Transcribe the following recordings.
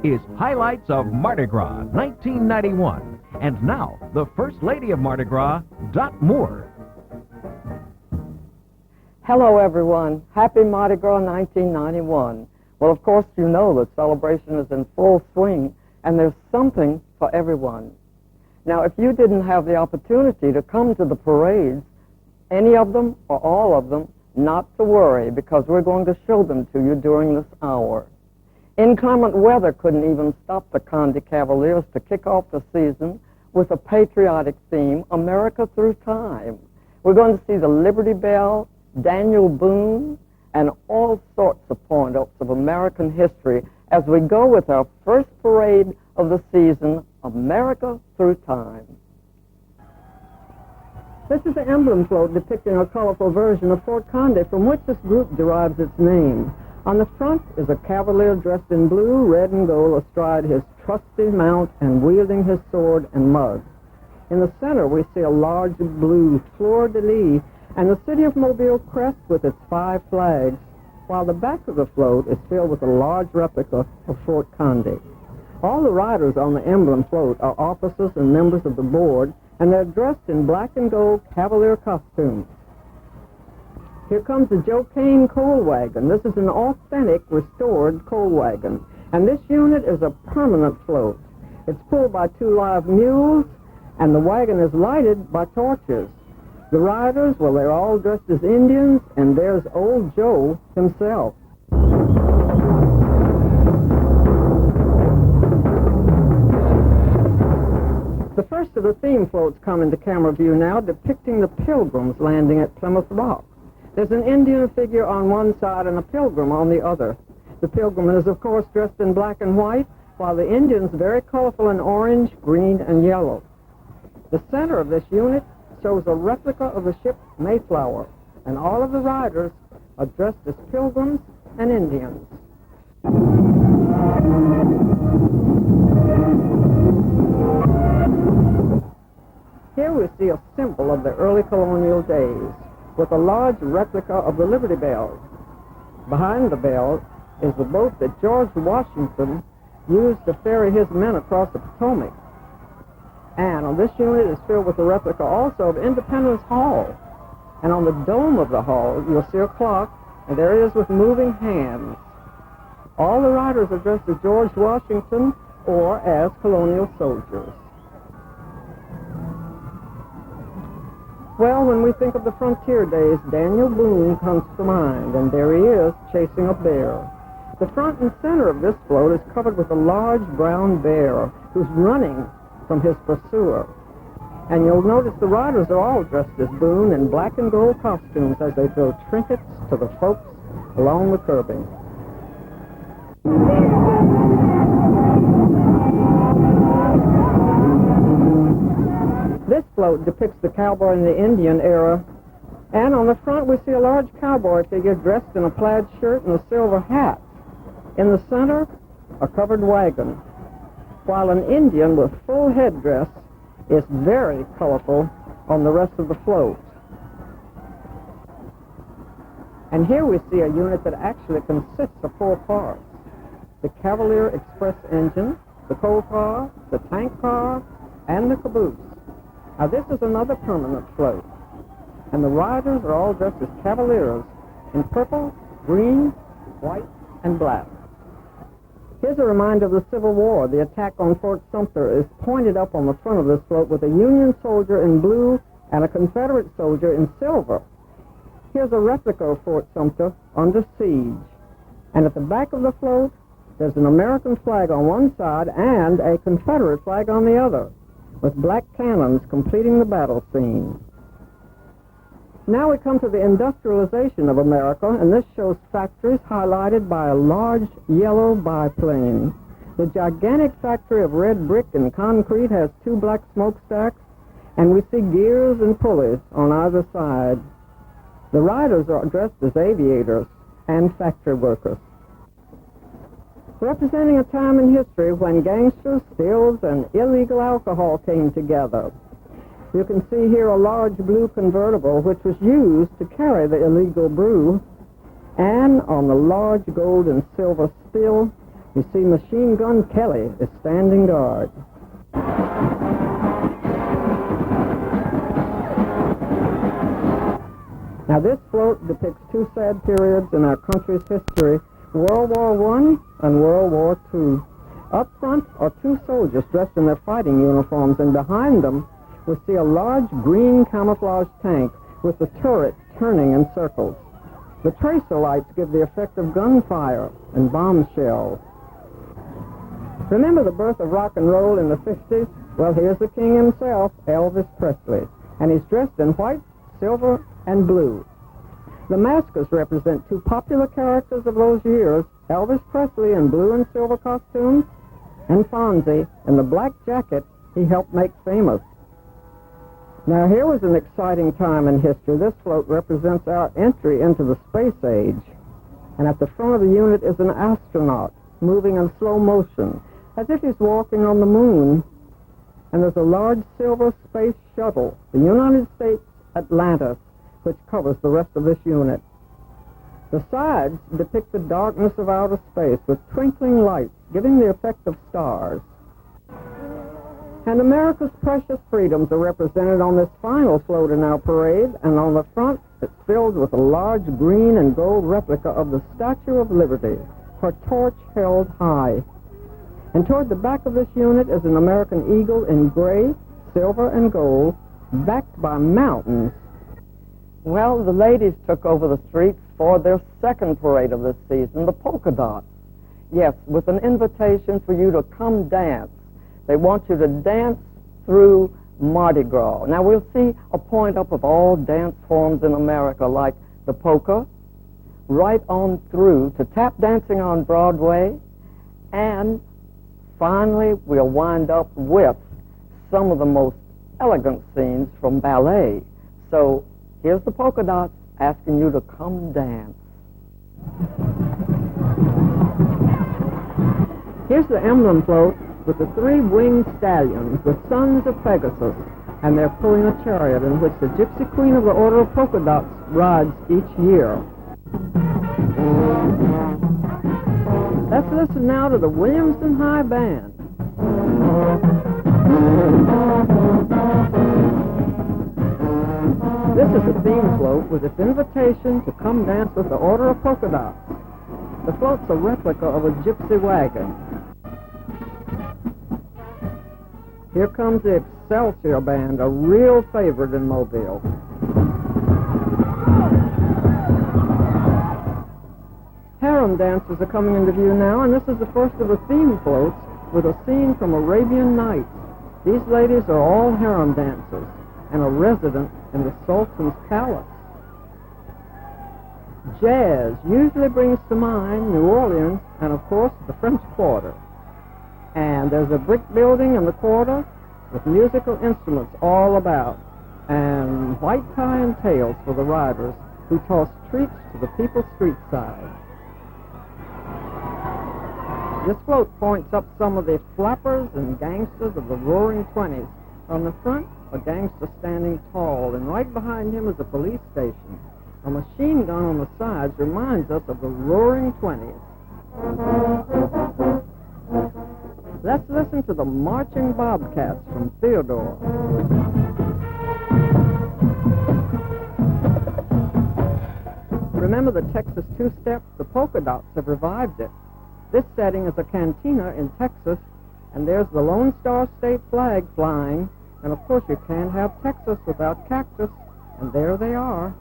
is Highlights of Mardi Gras 1991. And now, the First Lady of Mardi Gras, Dot Moore. Hello, everyone. Happy Mardi Gras 1991. Well, of course, you know that celebration is in full swing, and there's something for everyone. Now, if you didn't have the opportunity to come to the parades, any of them or all of them, not to worry, because we're going to show them to you during this hour. Inclement weather couldn't even stop the Conde Cavaliers to kick off the season with a patriotic theme, America Through Time. We're going to see the Liberty Bell, Daniel Boone, and all sorts of point-ups of American history as we go with our first parade of the season, America Through Time. This is the emblem float depicting a colorful version of Fort Conde from which this group derives its name. On the front is a cavalier dressed in blue, red, and gold astride his trusty mount and wielding his sword and mug. In the center we see a large blue fleur-de-lis and the city of Mobile crest with its 5 flags, while the back of the float is filled with a large replica of Fort Conde. All the riders on the emblem float are officers and members of the board, and they're dressed in black and gold cavalier costumes. Here comes the Joe Kane coal wagon. This is an authentic, restored coal wagon, and this unit is a permanent float. It's pulled by 2 live mules, and the wagon is lighted by torches. The riders, well, they're all dressed as Indians, and there's old Joe himself. The first of the theme floats come into camera view now, depicting the Pilgrims landing at Plymouth Rock. There's an Indian figure on one side and a pilgrim on the other. The pilgrim is, of course, dressed in black and white, while the Indian's very colorful in orange, green, and yellow. The center of this unit shows a replica of the ship Mayflower, and all of the riders are dressed as pilgrims and Indians. Here we see a symbol of the early colonial days, with a large replica of the Liberty Bell. Behind the bell is the boat that George Washington used to ferry his men across the Potomac. And on this unit is filled with a replica also of Independence Hall. And on the dome of the hall, you'll see a clock, and there it is with moving hands. All the riders are dressed as George Washington or as colonial soldiers. Well, when we think of the frontier days, Daniel Boone comes to mind, and there he is, chasing a bear. The front and center of this float is covered with a large brown bear who's running from his pursuer. And you'll notice the riders are all dressed as Boone in black and gold costumes as they throw trinkets to the folks along the curbing. This float depicts the cowboy in the Indian era, and on the front we see a large cowboy figure dressed in a plaid shirt and a silver hat. In the center, a covered wagon, while an Indian with full headdress is very colorful on the rest of the float. And here we see a unit that actually consists of 4 parts: the Cavalier Express engine, the coal car, the tank car, and the caboose. Now this is another permanent float, and the riders are all dressed as cavaliers in purple, green, white, and black. Here's a reminder of the Civil War. The attack on Fort Sumter is pointed up on the front of this float with a Union soldier in blue and a Confederate soldier in silver. Here's a replica of Fort Sumter under siege. And at the back of the float, there's an American flag on one side and a Confederate flag on the other, with black cannons completing the battle scene. Now we come to the industrialization of America, and this shows factories highlighted by a large yellow biplane. The gigantic factory of red brick and concrete has 2 black smokestacks, and we see gears and pulleys on either side. The riders are dressed as aviators and factory workers. Representing a time in history when gangsters, stills, and illegal alcohol came together. You can see here a large blue convertible which was used to carry the illegal brew, and on the large gold and silver still You see, Machine Gun Kelly is standing guard. Now, this float depicts two sad periods in our country's history, World War I and World War II. Up front are two soldiers dressed in their fighting uniforms, and behind them we see a large green camouflage tank with the turret turning in circles. The tracer lights give the effect of gunfire and bomb shells. Remember the birth of rock and roll in the 50s? Well, here's the king himself, Elvis Presley, and he's dressed in white, silver, and blue. The maskers represent two popular characters of those years, Elvis Presley in blue and silver costumes, and Fonzie in the black jacket he helped make famous. Now, here was an exciting time in history. This float represents our entry into the space age. And at the front of the unit is an astronaut moving in slow motion, as if he's walking on the moon. And there's a large silver space shuttle, the United States Atlantis, which covers the rest of this unit. The sides depict the darkness of outer space with twinkling lights, giving the effect of stars. And America's precious freedoms are represented on this final float in our parade, and on the front it's filled with a large green and gold replica of the Statue of Liberty, her torch held high. And toward the back of this unit is an American eagle in gray, silver, and gold, backed by mountains. Well, the ladies took over the streets for their second parade of this season, the polka dots. Yes, with an invitation for you to come dance. They want you to dance through Mardi Gras. Now, we'll see a point-up of all dance forms in America, like the polka, right on through to tap dancing on Broadway, and finally, we'll wind up with some of the most elegant scenes from ballet. So, here's the polka dots asking you to come dance. Here's the emblem float with the three winged stallions, the sons of Pegasus, and they're pulling a chariot in which the Gypsy Queen of the Order of Polka Dots rides each year. Let's listen now to the Williamson High Band. This is a theme float with its invitation to come dance with the Order of Polka Dots. The float's a replica of a gypsy wagon. Here comes the Excelsior Band, a real favorite in Mobile. Harem dances are coming into view now, and this is the first of the theme floats with a scene from Arabian Nights. These ladies are all harem dancers and are resident in the Sultan's palace. Jazz usually brings to mind New Orleans and, of course, the French Quarter. And there's a brick building in the quarter with musical instruments all about, and white tie and tails for the riders who toss treats to the people's street side. This float points up some of the flappers and gangsters of the Roaring Twenties. On the front, a gangster standing tall, and right behind him is a police station. A machine gun on the sides reminds us of the Roaring Twenties. Let's listen to the Marching Bobcats from Theodore. Remember the Texas two-step? The polka dots have revived it. This setting is a cantina in Texas, and there's the Lone Star State flag flying, and of course you can't have Texas without cactus, and there they are.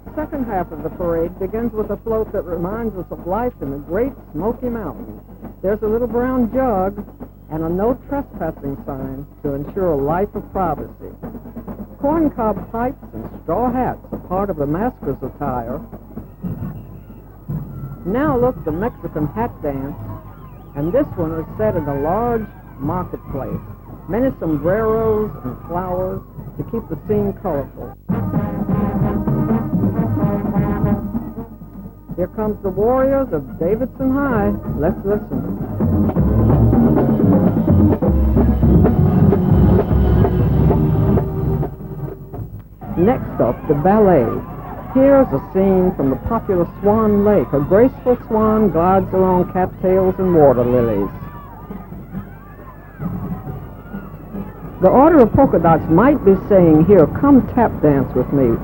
The second half of the parade begins with a float that reminds us of life in the Great Smoky Mountains. There's a little brown jug and a no trespassing sign to ensure a life of privacy. Corncob pipes and straw hats are part of the masker's attire. Now look, the Mexican hat dance, and this one is set in a large marketplace. Many sombreros and flowers to keep the scene colorful. Here comes the Warriors of Davidson High. Let's listen. Next up, the ballet. Here's a scene from the popular Swan Lake. A graceful swan glides along cattails and water lilies. The Order of Polka Dots might be saying here, come tap dance with me.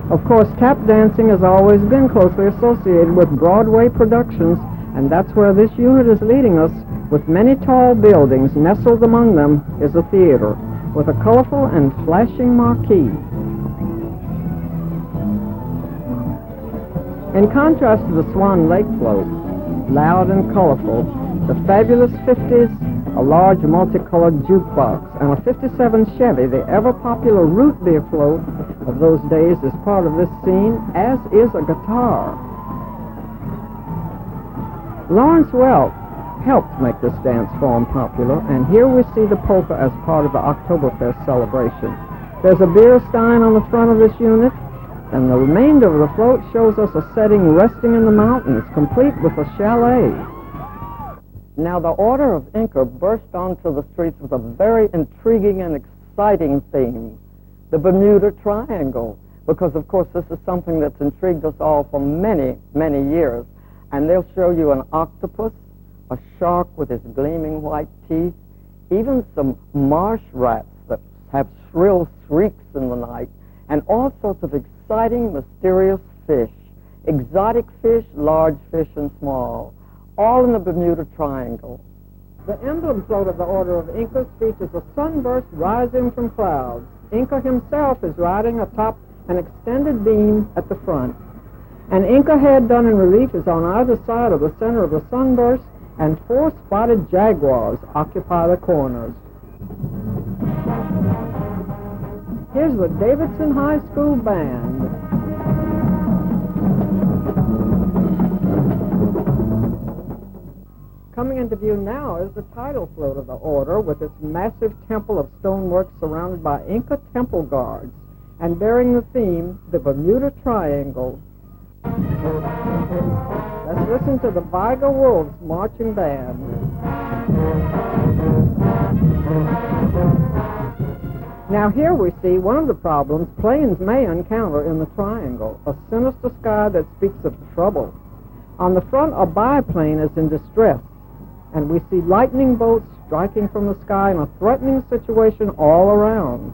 Of course, tap dancing has always been closely associated with Broadway productions, and that's where this unit is leading us. With many tall buildings, nestled among them is a theater with a colorful and flashing marquee. In contrast to the Swan Lake float, loud and colorful, the fabulous 50s, a large multicolored jukebox, and a 57 Chevy, the ever-popular root beer float of those days, is part of this scene, as is a guitar. Lawrence Welk helped make this dance form popular, and here we see the polka as part of the Oktoberfest celebration. There's a beer stein on the front of this unit, and the remainder of the float shows us a setting resting in the mountains, complete with a chalet. Now, the Order of Inca burst onto the streets with a very intriguing and exciting theme, the Bermuda Triangle, because, of course, this is something that's intrigued us all for many, many years. And they'll show you an octopus, a shark with his gleaming white teeth, even some marsh rats that have shrill shrieks in the night, and all sorts of exciting, mysterious fish, exotic fish, large fish, and small, all in the Bermuda Triangle. The emblem float of the Order of Incas features a sunburst rising from clouds. Inca himself is riding atop an extended beam at the front. An Inca head done in relief is on either side of the center of the sunburst, and 4 spotted jaguars occupy the corners. Here's the Davidson High School Band. Coming into view now is the tidal float of the Order, with its massive temple of stonework surrounded by Inca temple guards, and bearing the theme, the Bermuda Triangle. Let's listen to the Viga Wolves Marching Band. Now here we see one of the problems planes may encounter in the triangle, a sinister sky that speaks of trouble. On the front, a biplane is in distress, and we see lightning bolts striking from the sky in a threatening situation all around.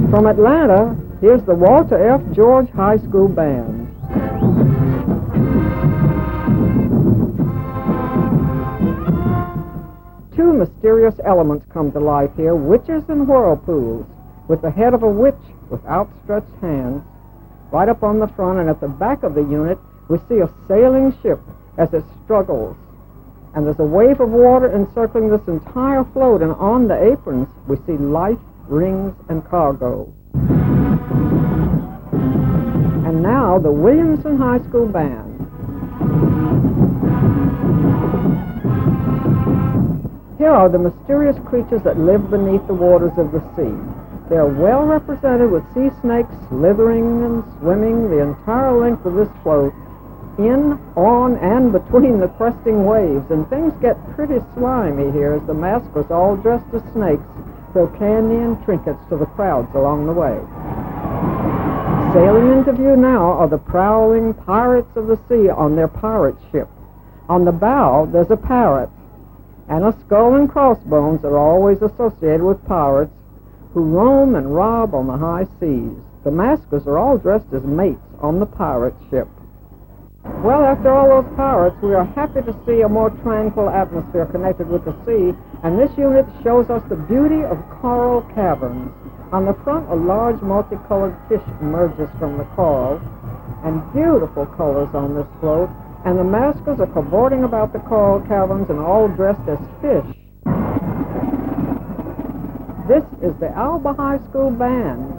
From Atlanta, here's the Walter F. George High School Band. Two mysterious elements come to life here, witches and whirlpools, with the head of a witch with outstretched hands. Right up on the front and at the back of the unit, we see a sailing ship as it struggles. And there's a wave of water encircling this entire float, and on the aprons, we see life, rings, and cargo. And now, the Williamson High School Band. Here are the mysterious creatures that live beneath the waters of the sea. They are well represented with sea snakes slithering and swimming the entire length of this float, in, on, and between the cresting waves, and things get pretty slimy here as the maskers, all dressed as snakes, throw candy and trinkets to the crowds along the way. Sailing into view now are the prowling pirates of the sea on their pirate ship. On the bow, there's a parrot, and a skull and crossbones are always associated with pirates who roam and rob on the high seas. The maskers are all dressed as mates on the pirate ship. Well, after all those pirates, we are happy to see a more tranquil atmosphere connected with the sea, and this unit shows us the beauty of coral caverns. On the front, a large multicolored fish emerges from the coral, and beautiful colors on this float, and the maskers are cavorting about the coral caverns and all dressed as fish. This is the Alba High School Band.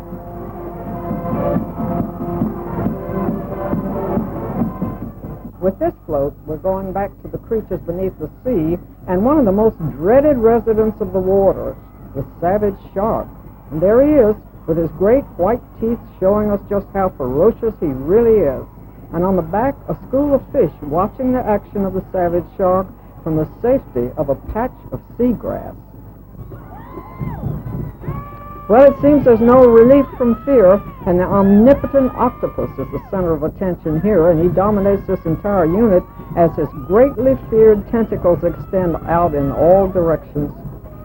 With this float, we're going back to the creatures beneath the sea, and one of the most dreaded residents of the water, the savage shark. And there he is, with his great white teeth showing us just how ferocious he really is. And on the back, a school of fish watching the action of the savage shark from the safety of a patch of seagrass. Well, it seems there's no relief from fear, and the omnipotent octopus is the center of attention here, and he dominates this entire unit as his greatly feared tentacles extend out in all directions.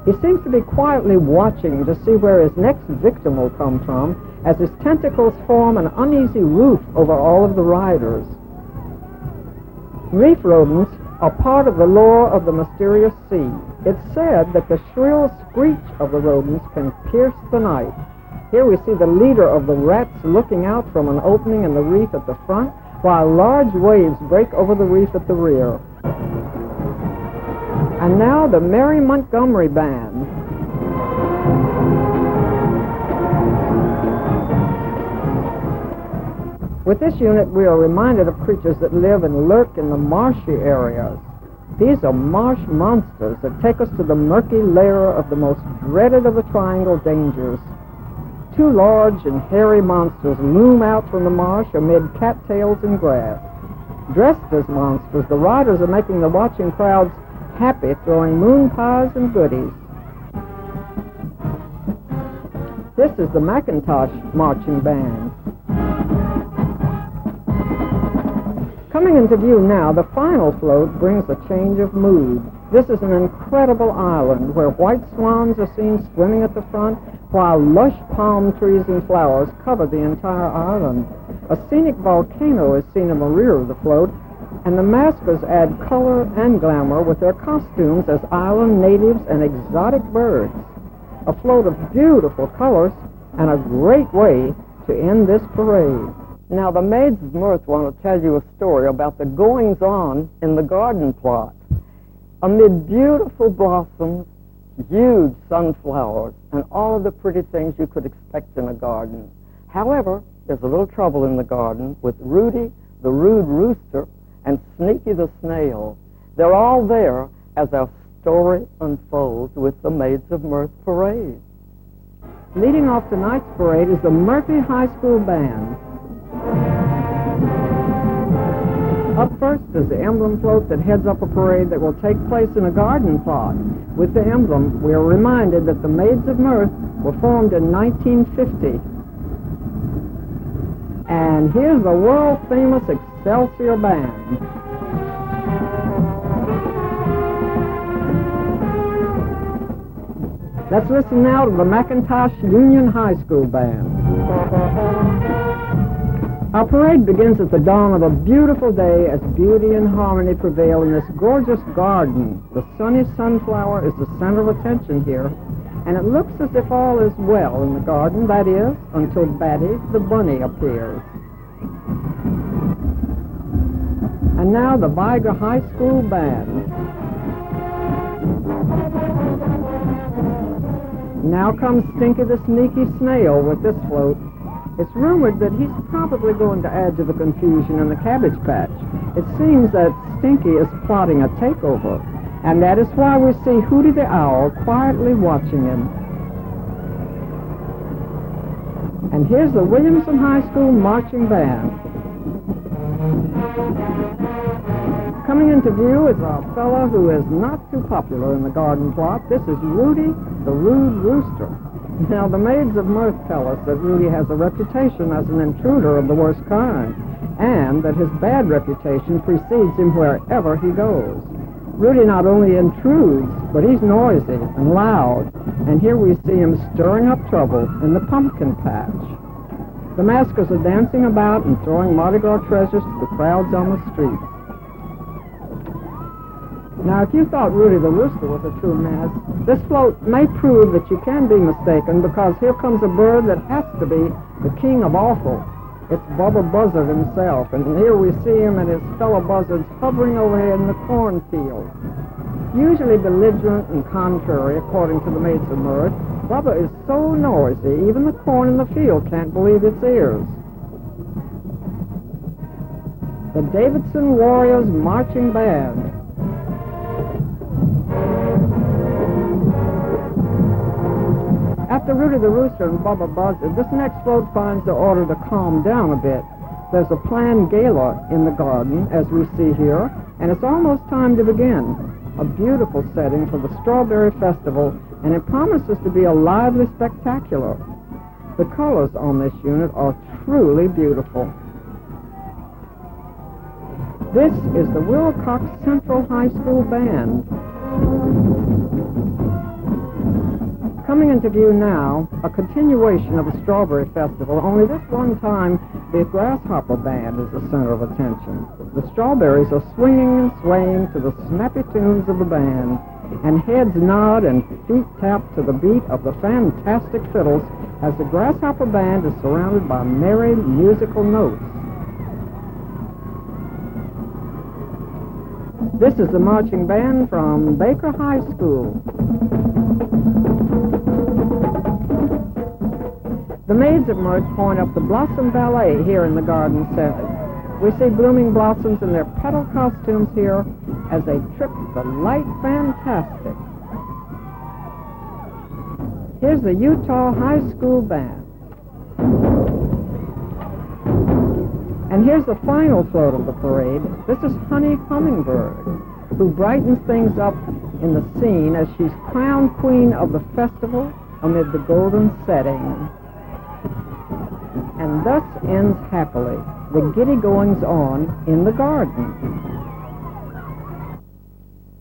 He seems to be quietly watching to see where his next victim will come from, as his tentacles form an uneasy roof over all of the riders. Reef rodents are part of the lore of the mysterious sea. It's said that the shrill screech of the rodents can pierce the night. Here we see the leader of the rats looking out from an opening in the reef at the front, while large waves break over the reef at the rear. And now the Mary Montgomery Band. With this unit, we are reminded of creatures that live and lurk in the marshy areas. These are marsh monsters that take us to the murky lair of the most dreaded of the triangle dangers. Two large and hairy monsters loom out from the marsh amid cattails and grass. Dressed as monsters, the riders are making the watching crowds happy, throwing moon pies and goodies. This is the Macintosh Marching Band. Coming into view now, the final float brings a change of mood. This is an incredible island where white swans are seen swimming at the front, while lush palm trees and flowers cover the entire island. A scenic volcano is seen in the rear of the float, and the maskers add color and glamour with their costumes as island natives and exotic birds. A float of beautiful colors and a great way to end this parade. Now, the Maids of Mirth want to tell you a story about the goings-on in the garden plot. Amid beautiful blossoms, huge sunflowers, and all of the pretty things you could expect in a garden. However, there's a little trouble in the garden with Rudy, the rude rooster, and Sneaky the snail. They're all there as our story unfolds with the Maids of Mirth parade. Leading off tonight's parade is the Murphy High School Band. Up first is the emblem float that heads up a parade that will take place in a garden plot. With the emblem, we are reminded that the Maids of Mirth were formed in 1950. And here's the world-famous Excelsior Band. Let's listen now to the Macintosh Union High School Band. Our parade begins at the dawn of a beautiful day as beauty and harmony prevail in this gorgeous garden. The sunny sunflower is the center of attention here, and it looks as if all is well in the garden, that is, until Batty the bunny appears. And now the Vigra High School Band. Now comes Stinky the Sneaky Snail with this float. It's rumored that he's probably going to add to the confusion in the Cabbage Patch. It seems that Stinky is plotting a takeover, and that is why we see Hooty the Owl quietly watching him. And here's the Williamson High School Marching Band. Coming into view is a fellow who is not too popular in the garden plot. This is Rudy the Rude Rooster. Now, the Maids of Mirth tell us that Rudy has a reputation as an intruder of the worst kind, and that his bad reputation precedes him wherever he goes. Rudy not only intrudes, but he's noisy and loud, and here we see him stirring up trouble in the pumpkin patch. The maskers are dancing about and throwing Mardi Gras treasures to the crowds on the street. Now, if you thought Rudy the Rooster was a true mask, this float may prove that you can be mistaken, because here comes a bird that has to be the king of awful. It's Bubba Buzzard himself, and here we see him and his fellow buzzards hovering overhead in the cornfield. Usually belligerent and contrary, according to the Maids of Mirth, Bubba is so noisy, even the corn in the field can't believe its ears. The Davidson Warriors Marching Band. After Rudy the Rooster and Bubba Buzzard, this next float finds the order to calm down a bit. There's a planned gala in the garden, as we see here, and it's almost time to begin. A beautiful setting for the Strawberry Festival and it promises to be a lively spectacular. The colors on this unit are truly beautiful. This is the Wilcox Central High School Band. Coming into view now, a continuation of the Strawberry Festival, only this one time the Grasshopper Band is the center of attention. The strawberries are swinging and swaying to the snappy tunes of the band, and heads nod and feet tap to the beat of the fantastic fiddles as the Grasshopper Band is surrounded by merry musical notes. This is the marching band from Baker High School. The Maids of Mirth point up the Blossom Ballet here in the Garden Center. We see blooming blossoms in their petal costumes here as they trip the light fantastic. Here's the Utah High School Band. And here's the final float of the parade. This is Honey Hummingbird, who brightens things up in the scene as she's crowned queen of the festival amid the golden setting. And thus ends happily the giddy goings-on in the garden.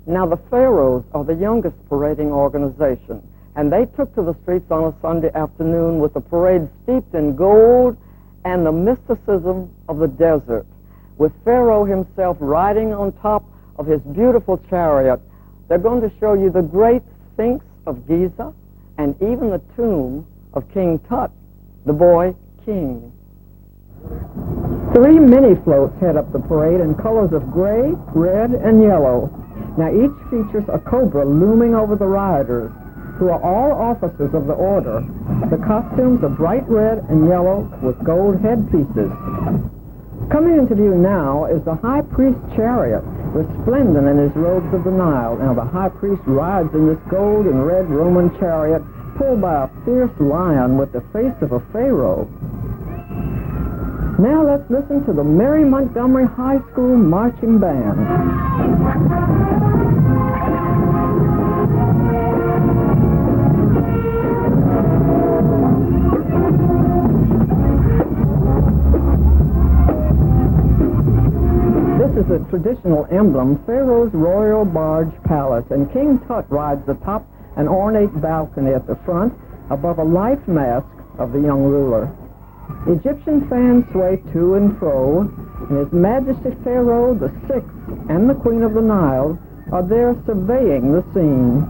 Now the Pharaohs are the youngest parading organization, and they took to the streets on a Sunday afternoon with a parade steeped in gold and the mysticism of the desert, with Pharaoh himself riding on top of his beautiful chariot. They're going to show you the great Sphinx of Giza and even the tomb of King Tut, the boy king. 3 mini floats head up the parade in colors of gray, red, and yellow. Now each features a cobra looming over the riders, who are all officers of the order. The costumes are bright red and yellow with gold headpieces. Coming into view now is the high priest's chariot, resplendent in his robes of the Nile. Now the high priest rides in this gold and red Roman chariot, pulled by a fierce lion with the face of a pharaoh. Now let's listen to the Mary Montgomery High School Marching Band. This is a traditional emblem, Pharaoh's Royal Barge Palace, and King Tut rides atop an ornate balcony at the front above a life mask of the young ruler. Egyptian fans sway to and fro, and His Majesty Pharaoh the Sixth and the Queen of the Nile are there surveying the scene.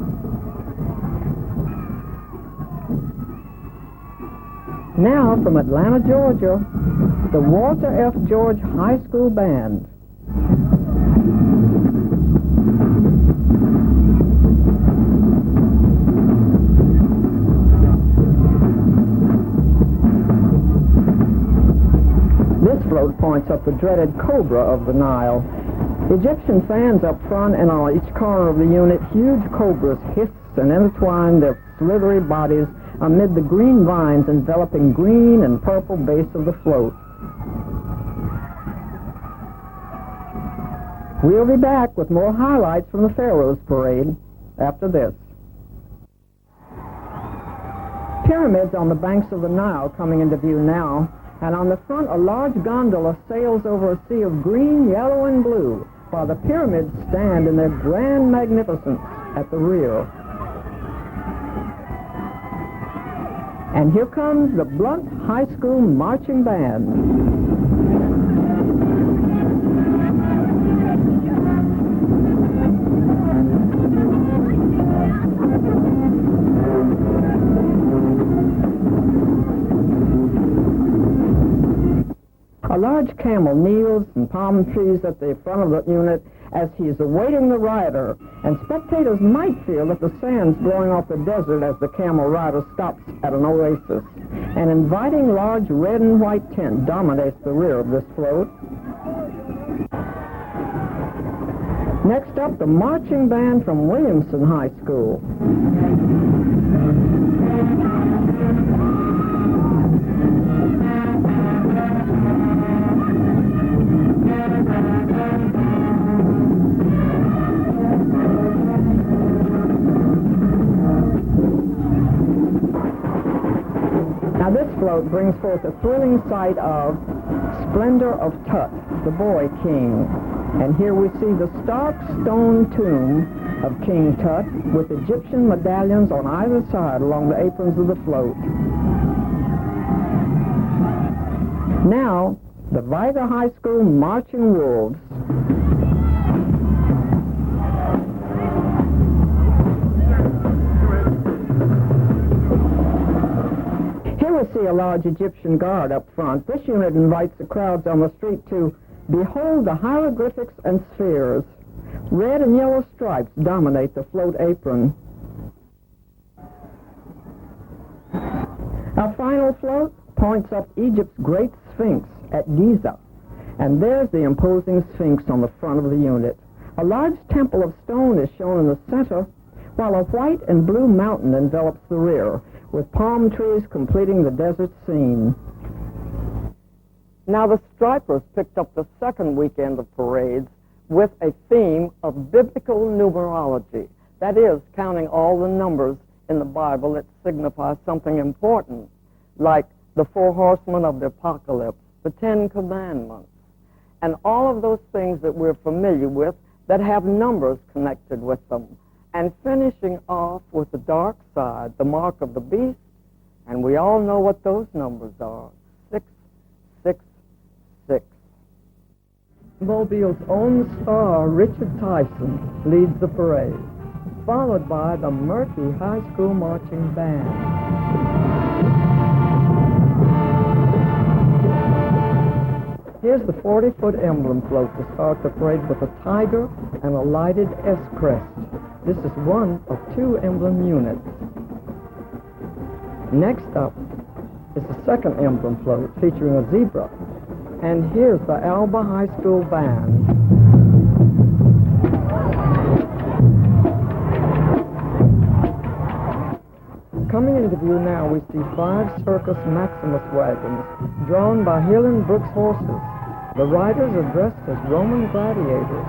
Now from Atlanta, Georgia, the Walter F. George High School Band. This float points up the dreaded cobra of the Nile. Egyptian fans up front and on each corner of the unit, huge cobras hiss and intertwine their slithery bodies amid the green vines enveloping green and purple base of the float. We'll be back with more highlights from the Pharaoh's Parade after this. Pyramids on the banks of the Nile coming into view now, and on the front a large gondola sails over a sea of green, yellow, and blue, while the pyramids stand in their grand magnificence at the rear. And here comes the Blunt High School Marching Band. A large camel kneels in palm trees at the front of the unit as he is awaiting the rider, and spectators might feel that the sand's blowing off the desert as the camel rider stops at an oasis. An inviting large red and white tent dominates the rear of this float. Next up, the marching band from Williamson High School. Now this float brings forth a thrilling sight of Splendor of Tut, the boy king. And here we see the stark stone tomb of King Tut with Egyptian medallions on either side along the aprons of the float. Now, the Viga High School Marching Wolves. Here we see a large Egyptian guard up front. This unit invites the crowds on the street to behold the hieroglyphics and spheres. Red and yellow stripes dominate the float apron. Our final float points up Egypt's Great Sphinx at Giza. And there's the imposing Sphinx on the front of the unit. A large temple of stone is shown in the center, while a white and blue mountain envelops the rear, with palm trees completing the desert scene. Now the Stripers picked up the second weekend of parades with a theme of biblical numerology. That is, counting all the numbers in the Bible that signify something important, like the 4 horsemen of the apocalypse, the 10 commandments, and all of those things that we're familiar with that have numbers connected with them. And finishing off with the dark side, the mark of the beast, and we all know what those numbers are, 666. Mobile's own star, Richard Tyson, leads the parade, followed by the Murphy High School Marching Band. Here's the 40-foot emblem float to start the parade with a tiger and a lighted S-crest. This is one of 2 emblem units. Next up is the second emblem float featuring a zebra. And here's the Alba High School Band. Coming into view now, we see 5 Circus Maximus wagons drawn by Hill and Brooks horses. The riders are dressed as Roman gladiators.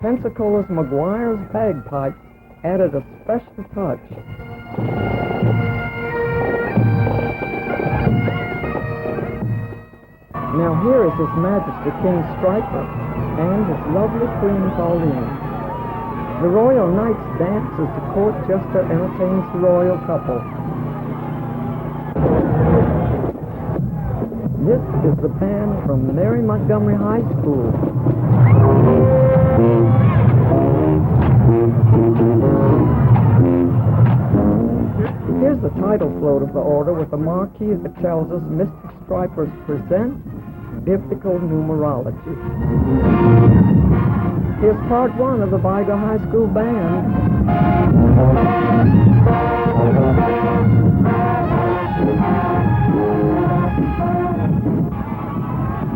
Pensacola's Maguire's bagpipes added a special touch. Now here is His Majesty King Striper and his lovely Queen Pauline. The Royal Knights dance as the court jester entertains the royal couple. This is the band from Mary Montgomery High School. Here's the title float of the order with a marquee that tells us Mystic Stripers present biblical numerology. Here's part 1 of the Viga High School Band.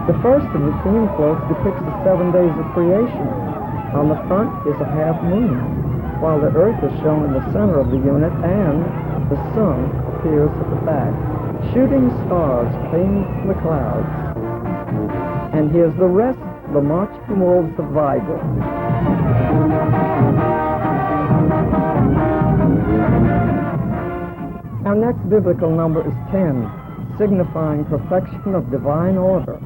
The first of the theme floats depicts the 7 days of creation. On the front is a half moon, while the earth is shown in the center of the unit and the sun appears at the back. Shooting stars came from the clouds. And here's the rest of the marching wolves of Viga. Our next biblical number is 10, signifying perfection of divine order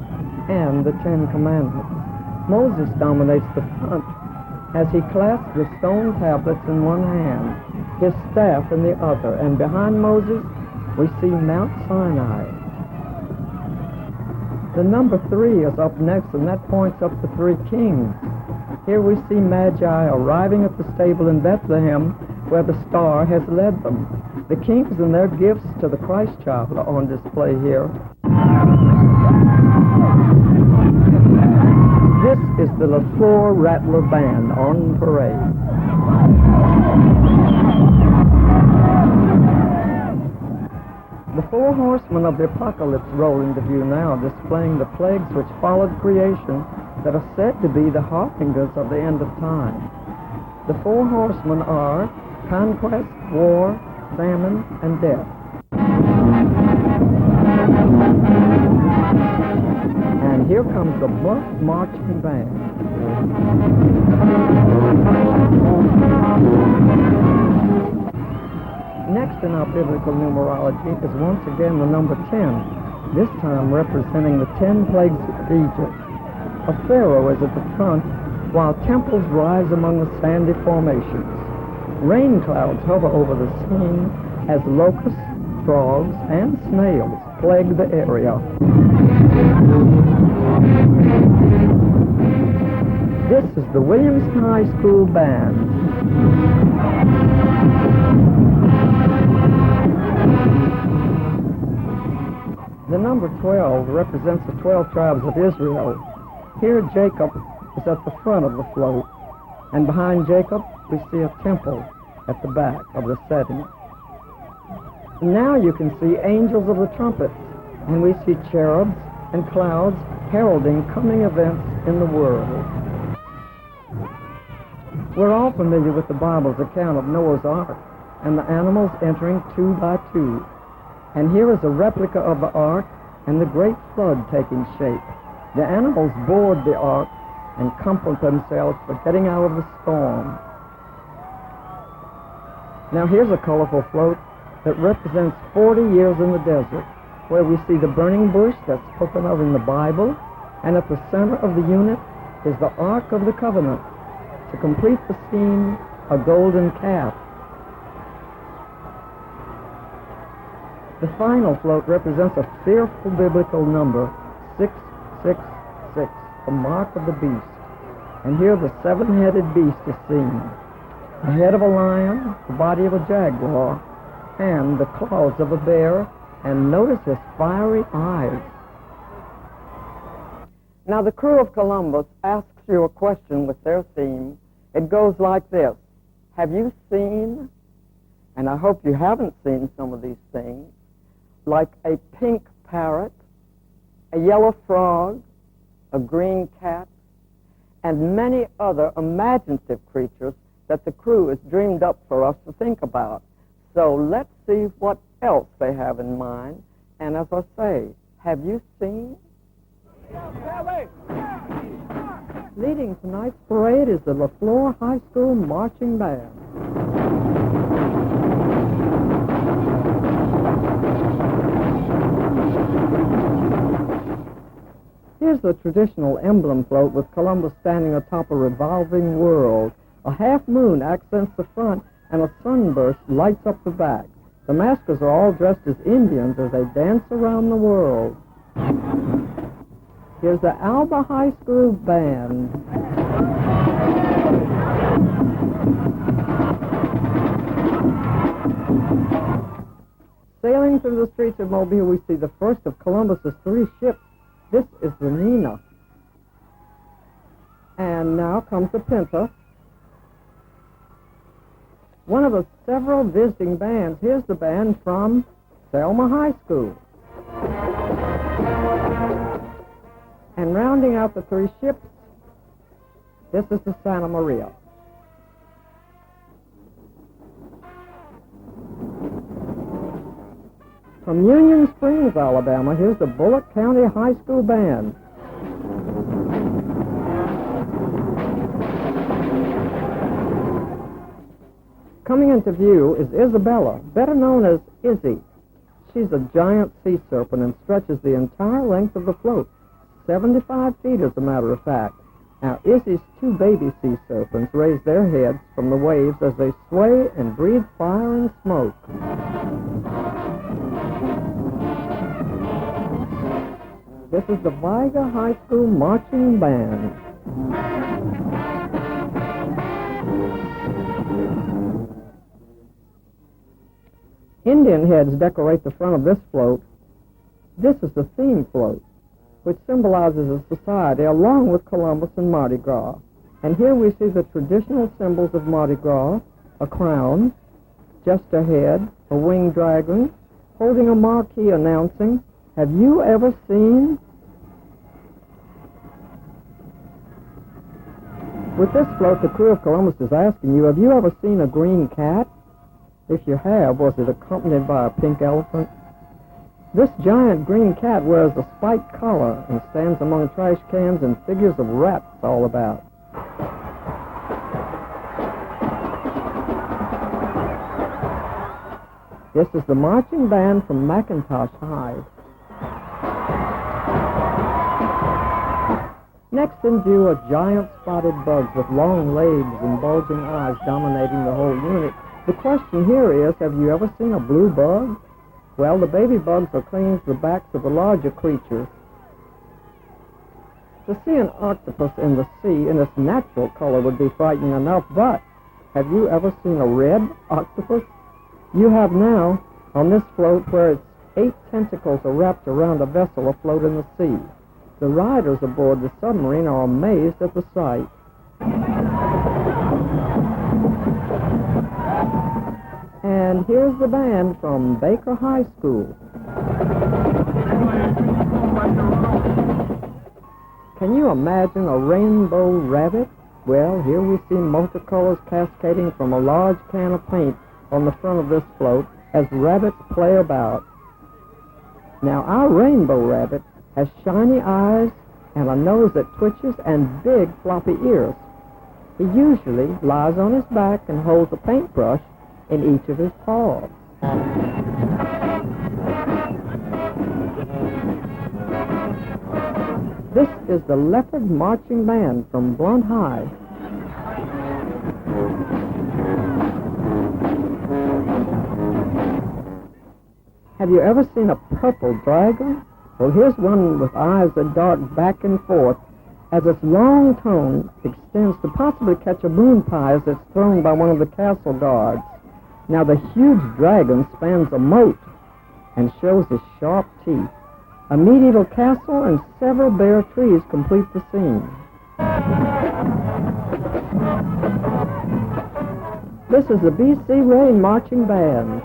and the 10 commandments. Moses dominates the front as he clasps the stone tablets in one hand, his staff in the other, and behind Moses we see Mount Sinai. The number 3 is up next, and that points up to 3 kings. Here we see Magi arriving at the stable in Bethlehem, where the star has led them. The kings and their gifts to the Christ child are on display here. This is the LaFleur Rattler Band on parade. The 4 horsemen of the apocalypse roll into view now, displaying the plagues which followed creation that are said to be the harbingers of the end of time. The 4 horsemen are conquest, war, famine, and death. And here comes the Buff Marching Band. Next in our biblical numerology is once again the number 10, this time representing the 10 plagues of Egypt. A pharaoh is at the front, while temples rise among the sandy formations. Rain clouds hover over the scene as locusts, frogs, and snails plague the area. This is the Williamson High School Band. The number 12 represents the 12 tribes of Israel. Here Jacob is at the front of the float, and behind Jacob we see a temple at the back of the setting. Now you can see angels of the trumpet, and we see cherubs and clouds heralding coming events in the world. We're all familiar with the Bible's account of Noah's Ark and the animals entering 2 by 2. And here is a replica of the ark and the great flood taking shape. The animals board the ark and comfort themselves for getting out of the storm. Now here's a colorful float that represents 40 years in the desert, where we see the burning bush that's spoken of in the Bible, and at the center of the unit is the Ark of the Covenant. To complete the scene, a golden calf. The final float represents a fearful biblical number, 666, the mark of the beast. And here the seven-headed beast is seen. The head of a lion, the body of a jaguar, and the claws of a bear, and notice his fiery eyes. Now the crew of Columbus asks you a question with their theme. It goes like this: have you seen, and I hope you haven't seen some of these things, like a pink parrot, a yellow frog, a green cat, and many other imaginative creatures that the crew has dreamed up for us to think about. So let's see what else they have in mind. And as I say, have you seen? Leading tonight's parade is the LaFleur High School Marching Band. Here's the traditional emblem float with Columbus standing atop a revolving world. A half moon accents the front, and a sunburst lights up the back. The maskers are all dressed as Indians as they dance around the world. Here's the Alba High School Band. Sailing through the streets of Mobile, we see the first of Columbus's 3 ships. This is the Nina. And now comes the Pinta, one of the several visiting bands. Here's the band from Selma High School. And rounding out the 3 ships, this is the Santa Maria. From Union Springs, Alabama, here's the Bullock County High School Band. Coming into view is Isabella, better known as Izzy. She's a giant sea serpent and stretches the entire length of the float, 75 feet as a matter of fact. Now, Izzy's 2 baby sea serpents raise their heads from the waves as they sway and breathe fire and smoke. This is the Viga High School Marching Band. Indian heads decorate the front of this float. This is the theme float, which symbolizes a society along with Columbus and Mardi Gras. And here we see the traditional symbols of Mardi Gras: a crown, just a head, a winged dragon, holding a marquee announcing, "Have you ever seen?" With this float, the crew of Columbus is asking you, have you ever seen a green cat? If you have, was it accompanied by a pink elephant? This giant green cat wears a spiked collar and stands among trash cans and figures of rats all about. This is the marching band from Macintosh High. Next in view are giant spotted bugs with long legs and bulging eyes dominating the whole unit. The question here is, have you ever seen a blue bug? Well, the baby bugs are clinging to the backs of the larger creatures. To see an octopus in the sea in its natural color would be frightening enough, but have you ever seen a red octopus? You have now on this float where its 8 tentacles are wrapped around a vessel afloat in the sea. The riders aboard the submarine are amazed at the sight. And here's the band from Baker High School. Can you imagine a rainbow rabbit? Well, here we see multicolors cascading from a large can of paint on the front of this float as rabbits play about. Now, our rainbow rabbit has shiny eyes and a nose that twitches and big floppy ears. He usually lies on his back and holds a paintbrush in each of his paws. This is the Leopard Marching Band from Blunt High. Have you ever seen a purple dragon? Well, here's one with eyes that dart back and forth as its long tongue extends to possibly catch a moon pie as it's thrown by one of the castle guards. Now, the huge dragon spans a moat and shows his sharp teeth. A medieval castle and several bare trees complete the scene. This is the B.C. Rain Marching Band.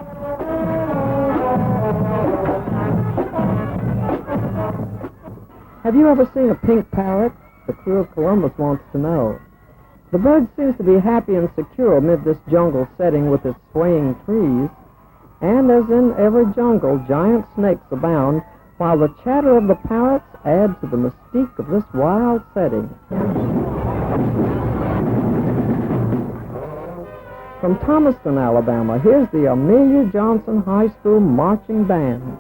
Have you ever seen a pink parrot? The crew of Columbus wants to know. The bird seems to be happy and secure amid this jungle setting with its swaying trees. And as in every jungle, giant snakes abound, while the chatter of the parrots adds to the mystique of this wild setting. From Thomaston, Alabama, here's the Amelia Johnson High School Marching Band.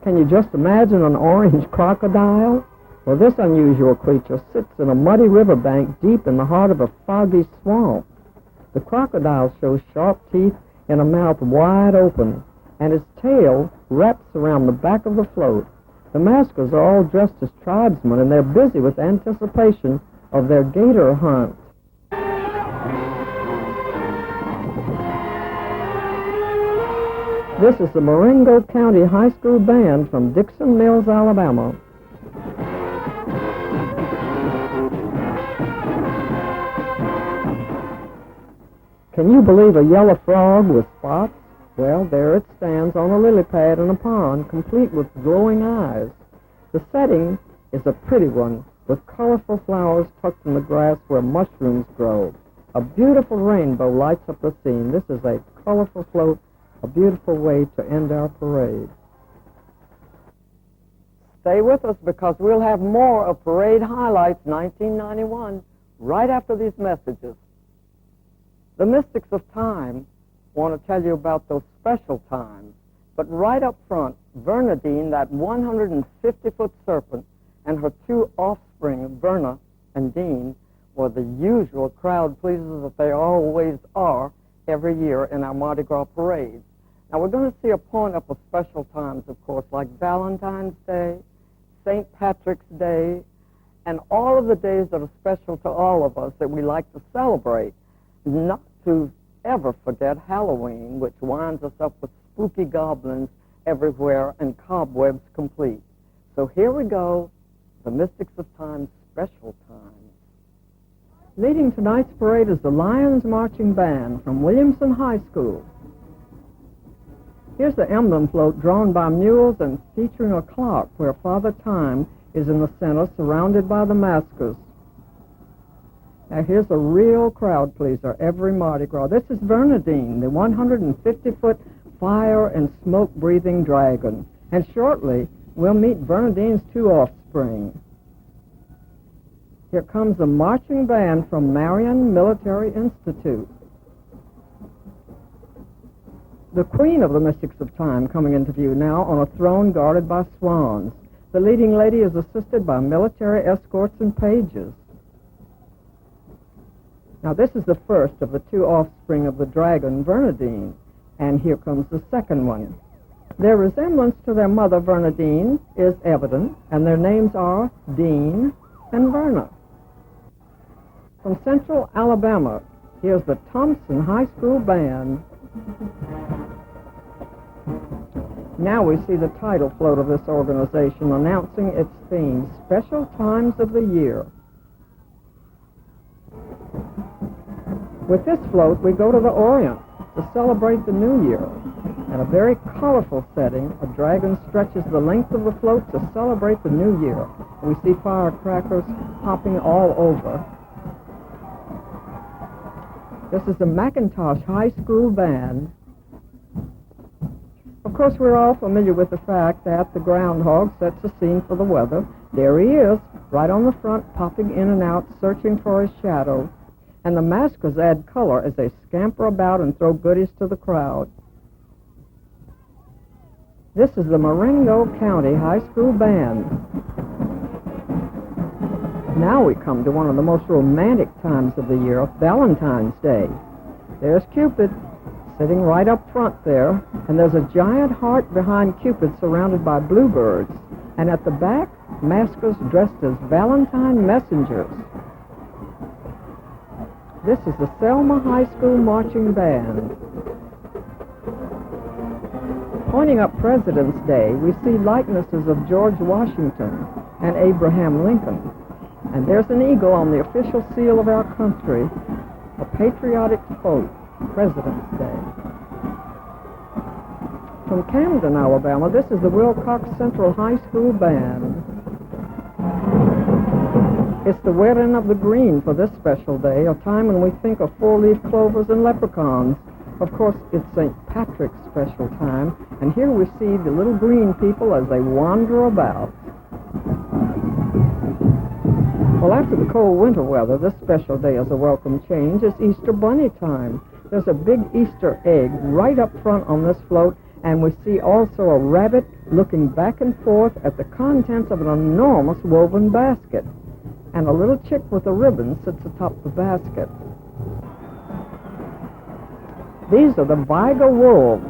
Can you just imagine an orange crocodile? Well, this unusual creature sits in a muddy riverbank deep in the heart of a foggy swamp. The crocodile shows sharp teeth and a mouth wide open, and its tail wraps around the back of the float. The maskers are all dressed as tribesmen, and they're busy with anticipation of their gator hunt. This is the Marengo County High School Band from Dixon Mills, Alabama. Can you believe a yellow frog with spots? Well, there it stands on a lily pad in a pond, complete with glowing eyes. The setting is a pretty one, with colorful flowers tucked in the grass where mushrooms grow. A beautiful rainbow lights up the scene. This is a colorful float, a beautiful way to end our parade. Stay with us because we'll have more of Parade Highlights 1991 right after these messages. The mystics of time want to tell you about those special times, but right up front, Bernadine, that 150-foot serpent, and her 2 offspring, Verna and Dean, were the usual crowd pleasers that they always are every year in our Mardi Gras parades. Now, we're going to see a point-up of special times, of course, like Valentine's Day, St. Patrick's Day, and all of the days that are special to all of us that we like to celebrate. Not to ever forget Halloween, which winds us up with spooky goblins everywhere and cobwebs complete. So here we go, the Mystics of Time Special Times. Leading tonight's parade is the Lions Marching Band from Williamson High School. Here's the emblem float drawn by mules and featuring a clock where Father Time is in the center, surrounded by the maskers. Now here's a real crowd pleaser every Mardi Gras. This is Bernadine, the 150-foot fire and smoke-breathing dragon. And shortly, we'll meet Bernadine's 2 offspring. Here comes a marching band from Marion Military Institute. The queen of the Mystics of Time coming into view now on a throne guarded by swans. The leading lady is assisted by military escorts and pages. Now this is the first of the two offspring of the dragon, Vernadine, and here comes the second one. Their resemblance to their mother, Vernadine, is evident, and their names are Dean and Verna. From Central Alabama, here's the Thompson High School Band. Now we see the title float of this organization announcing its theme, Special Times of the Year. With this float, we go to the Orient to celebrate the New Year. In a very colorful setting, a dragon stretches the length of the float to celebrate the New Year. We see firecrackers popping all over. This is the McIntosh High School Band. Of course, we're all familiar with the fact that the groundhog sets the scene for the weather. There he is, right on the front, popping in and out, searching for his shadow. And the maskers add color as they scamper about and throw goodies to the crowd. This is the Marengo County High School Band. Now we come to one of the most romantic times of the year, Valentine's Day. There's Cupid, sitting right up front there, and there's a giant heart behind Cupid surrounded by bluebirds, and at the back, maskers dressed as Valentine messengers. This is the Selma High School Marching Band. Pointing up President's Day, we see likenesses of George Washington and Abraham Lincoln. And there's an eagle on the official seal of our country, a patriotic quote, President's Day. From Camden, Alabama, this is the Wilcox Central High School Band. It's the wearing of the green for this special day, a time when we think of four-leaf clovers and leprechauns. Of course, it's St. Patrick's special time, and here we see the little green people as they wander about. Well, after the cold winter weather, this special day is a welcome change. It's Easter Bunny time. There's a big Easter egg right up front on this float, and we see also a rabbit looking back and forth at the contents of an enormous woven basket. And a little chick with a ribbon sits atop the basket. These are the Viga wolves.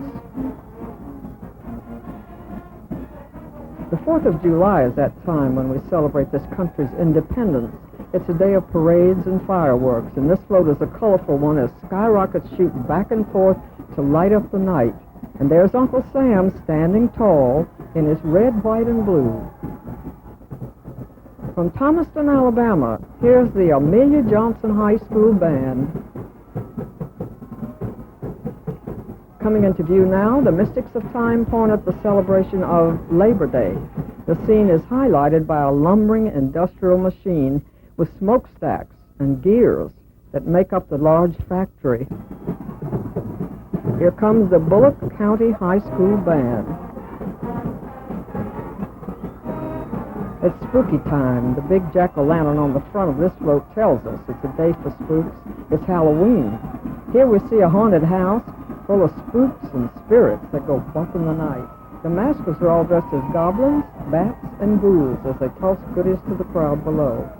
The 4th of July is that time when we celebrate this country's independence. It's a day of parades and fireworks, and this float is a colorful one as skyrockets shoot back and forth to light up the night. And there's Uncle Sam standing tall in his red, white, and blue. From Thomaston, Alabama, here's the Amelia Johnson High School Band. Coming into view now, the Mystics of Time point at the celebration of Labor Day. The scene is highlighted by a lumbering industrial machine with smokestacks and gears that make up the large factory. Here comes the Bullock County High School Band. It's spooky time. The big jack-o'-lantern on the front of this float tells us it's a day for spooks. It's Halloween. Here we see a haunted house full of spooks and spirits that go bump in the night. The maskers are all dressed as goblins, bats, and ghouls as they toss goodies to the crowd below.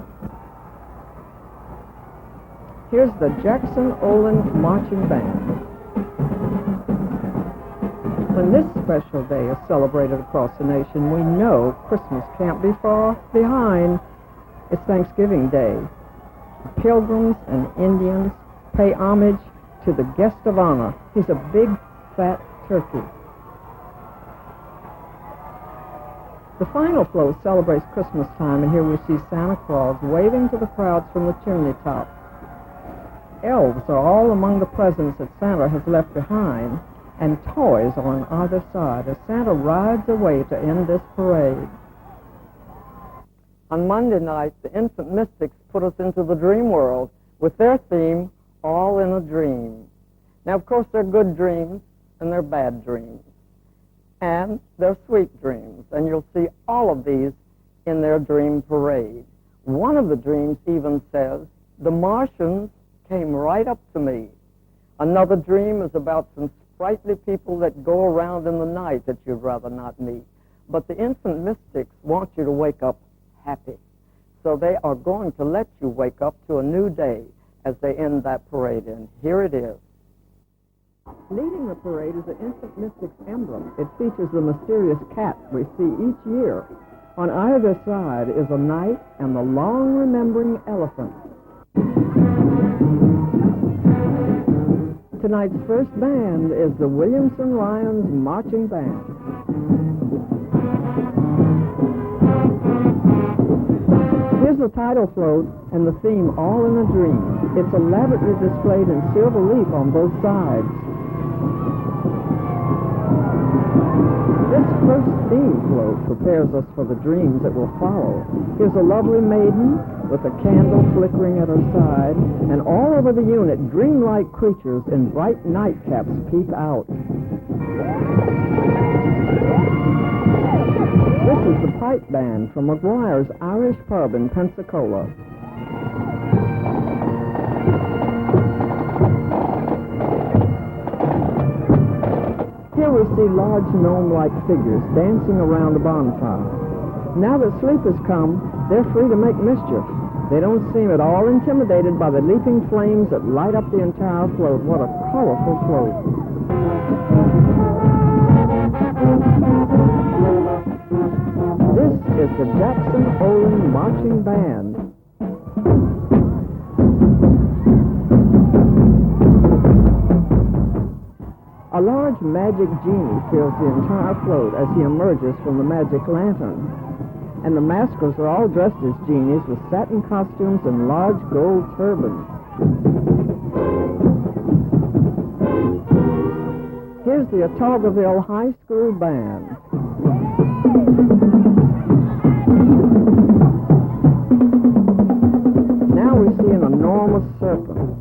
Here's the Jackson Oland Marching Band. When this special day is celebrated across the nation, we know Christmas can't be far behind. It's Thanksgiving Day. Pilgrims and Indians pay homage to the guest of honor. He's a big, fat turkey. The final float celebrates Christmas time, and here we see Santa Claus waving to the crowds from the chimney top. Elves are all among the presents that Santa has left behind, and toys are on either side as Santa rides away to end this parade. On Monday night, the infant mystics put us into the dream world with their theme, All in a Dream. Now, of course, they're good dreams and they're bad dreams. And they're sweet dreams. And you'll see all of these in their dream parade. One of the dreams even says, the Martians came right up to me. Another dream is about some sprightly people that go around in the night that you'd rather not meet. But the infant mystics want you to wake up happy. So they are going to let you wake up to a new day as they end that parade. And here it is. Leading the parade is the infant mystic's emblem. It features the mysterious cat we see each year. On either side is a knight and the long-remembering elephant. Tonight's first band is the Williamson Lions Marching Band. Here's the title float and the theme, All in a Dream. It's elaborately displayed in silver leaf on both sides. This first theme float prepares us for the dreams that will follow. Here's a lovely maiden with a candle flickering at her side, and all over the unit, dreamlike creatures in bright nightcaps peep out. This is the pipe band from McGuire's Irish Pub in Pensacola. Here we see large gnome-like figures dancing around a bonfire. Now that sleep has come, they're free to make mischief. They don't seem at all intimidated by the leaping flames that light up the entire float. What a colorful float. This is the Jackson Olin Marching Band. A large magic genie fills the entire float as he emerges from the magic lantern. And the maskers are all dressed as genies with satin costumes and large gold turbans. Here's the Otagoville High School Band. Now we see an enormous serpent.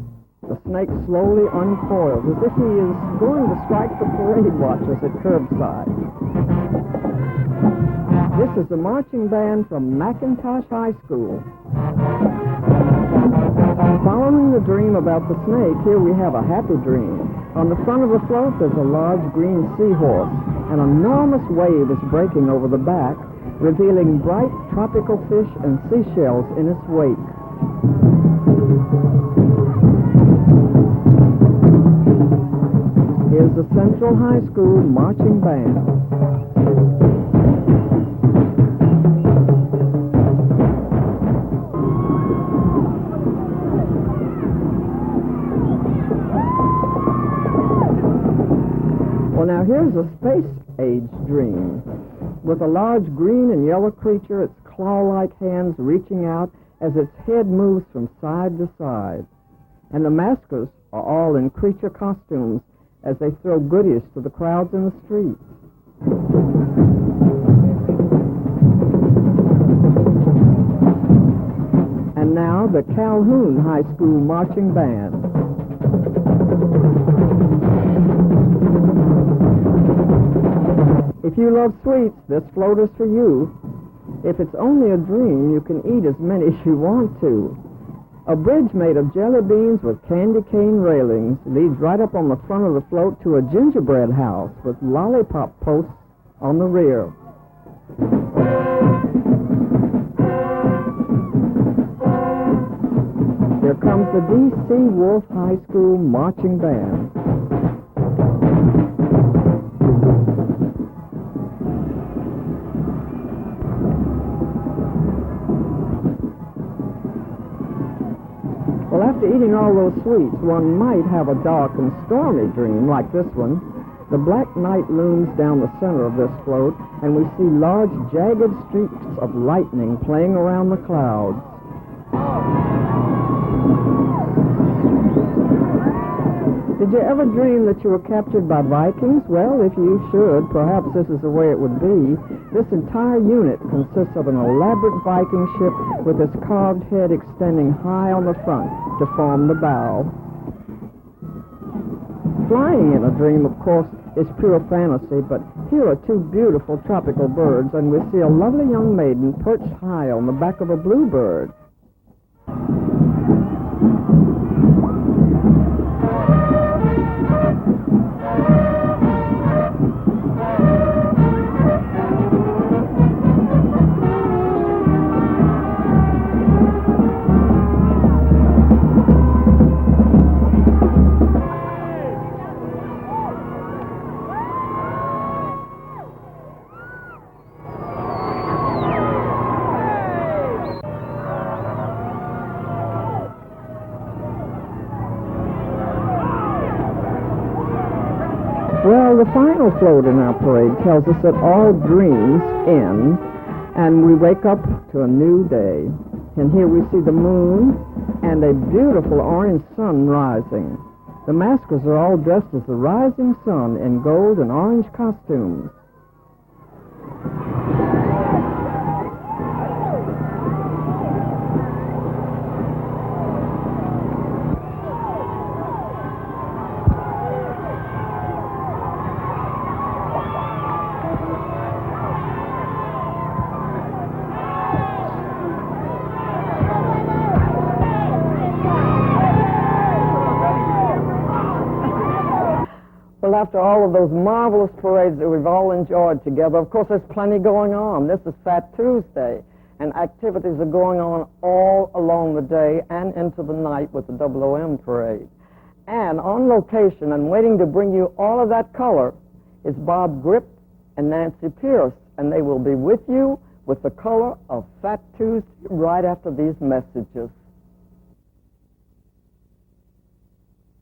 The snake slowly uncoils as if he is going to strike the parade watchers at curbside. This is the marching band from McIntosh High School. Following the dream about the snake, here we have a happy dream. On the front of the float, there's a large green seahorse. An enormous wave is breaking over the back, revealing bright tropical fish and seashells in its wake. Here's the Central High School Marching Band. Well, now here's a space-age dream. With a large green and yellow creature, its claw-like hands reaching out as its head moves from side to side. And the maskers are all in creature costumes as they throw goodies to the crowds in the streets. And now the Calhoun High School Marching Band. If you love sweets, this float is for you. If it's only a dream, you can eat as many as you want to. A bridge made of jelly beans with candy cane railings leads right up on the front of the float to a gingerbread house with lollipop posts on the rear. Here comes the D.C. Wolf High School Marching Band. Well, after eating all those sweets, one might have a dark and stormy dream like this one. The black night looms down the center of this float, and we see large, jagged streaks of lightning playing around the clouds. Did you ever dream that you were captured by Vikings? Well, if you should, perhaps this is the way it would be. This entire unit consists of an elaborate Viking ship with its carved head extending high on the front to form the bow. Flying in a dream, of course, is pure fantasy, but here are two beautiful tropical birds, and we see a lovely young maiden perched high on the back of a bluebird. Well, the final float in our parade tells us that all dreams end and we wake up to a new day. And here we see the moon and a beautiful orange sun rising. The maskers are all dressed as the rising sun in gold and orange costumes. Well, after all of those marvelous parades that we've all enjoyed together, of course, there's plenty going on. This is Fat Tuesday, and activities are going on all along the day and into the night with the OOM parade. And on location and waiting to bring you all of that color is Bob Grip and Nancy Pierce, and they will be with you with the color of Fat Tuesday right after these messages.